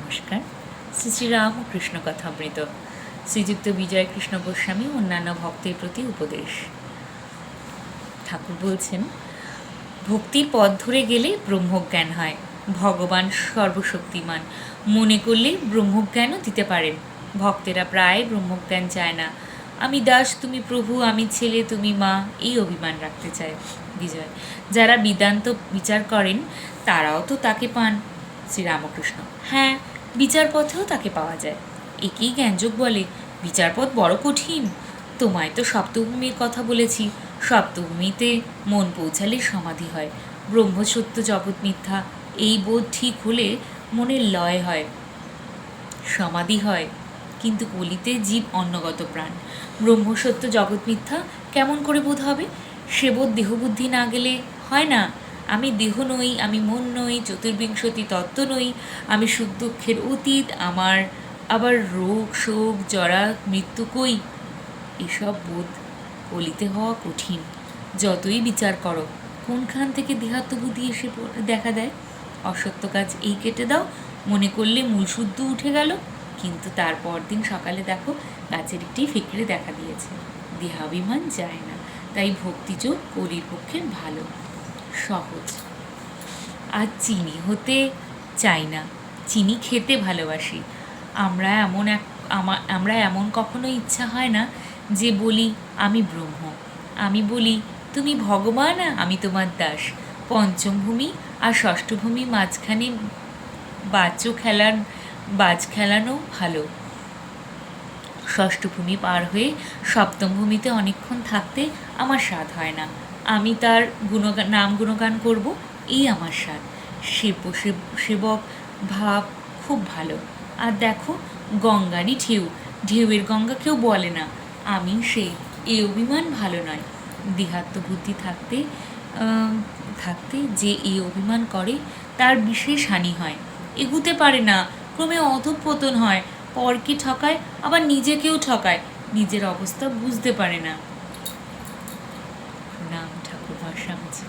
নমস্কার। শ্রী শ্রী রামকৃষ্ণ কথামৃত, শ্রীযুক্ত বিজয় কৃষ্ণ গোস্বামী অন্যান্য ভক্তের প্রতি উপদেশ। ঠাকুর বলছেন, ভক্তির পথ ধরে গেলে ব্রহ্মজ্ঞান হয়। ভগবান সর্বশক্তিমান, মনে করলে ব্রহ্মজ্ঞানও দিতে পারেন। ভক্তেরা প্রায় ব্রহ্মজ্ঞান চায় না। আমি দাস, তুমি প্রভু, আমি ছেলে, তুমি মা, এই অভিমান রাখতে চায় বিজয়। যারা বেদান্ত বিচার করেন তারাও তো তাকে পান। শ্রীরামকৃষ্ণ: হ্যাঁ, বিচার পথেও তাকে পাওয়া যায়। একেই জ্ঞানযোগ বলে। বিচারপথ বড় কঠিন। তোমায় তো সপ্তভূমির কথা বলেছি। সপ্তভূমিতে মন পৌঁছালে সমাধি হয়। ব্রহ্মসত্য জগৎ মিথ্যা, এই বোধ ঠিক হলে মনের লয় হয়, সমাধি হয়। কিন্তু কলিতে জীব অন্নগত প্রাণ। ব্রহ্মসত্য জগৎ মিথ্যা কেমন করে বোধ হবে? সে বোধ দেহবুদ্ধি না গেলে হয় না। আমি দেহ নই, আমি মন নই, চতুর্বিংশতি তত্ত্ব নই, আমি সুখ দুঃখের অতীত, আমার আবার রোগ শোক জরা মৃত্যু কই? এসব বোধ কলিতে হওয়া কঠিন। যতই বিচার করো, কোনখান থেকে দেহাত্মবুদ্ধি এসে দেখা দেয়? অসত্য কাজ এই কেটে দাও, মনে করলে মূল শুদ্ধ উঠে গেল। কিন্তু তারপর দিন সকালে দেখো গাছের একটি ফিকড়ে দেখা দিয়েছে। দেহাভিমান যায় না। তাই ভক্তিযোগ কলির পক্ষে ভালো, সহজ। আর চিনি হতে চাই না, চিনি খেতে ভালোবাসি। আমরা এমন কখনো ইচ্ছা হয় না যে বলি আমি ব্রহ্ম। আমি বলি তুমি ভগবান, আমি তোমার দাস। পঞ্চম ভূমি আর ষষ্ঠ ভূমি মাঝখানে বাজ খেলানো ভালো। ষষ্ঠ ভূমি পার হয়ে সপ্তম ভূমিতে অনেকক্ষণ থাকতে আমার স্বাদ হয় না। আমি তার নাম গুণগান করব, এই আমার স্বাদ। সেবক ভাব খুব ভালো। আর দেখো, গঙ্গারই ঢেউয়ের গঙ্গা কেউ বলে না আমি সেই। এই অভিমান ভালো নয়। দেহাত্মবুদ্ধি থাকতে যে এই অভিমান করে তার বিশেষ হানি হয়। এগুতে পারে না, ক্রমে অধঃপতন হয়, পরকে ঠকায়, আবার নিজেকেও ঠকায়। নিজের অবস্থা বুঝতে পারে না। প্রণাম ঠাকুর স্বামীজি।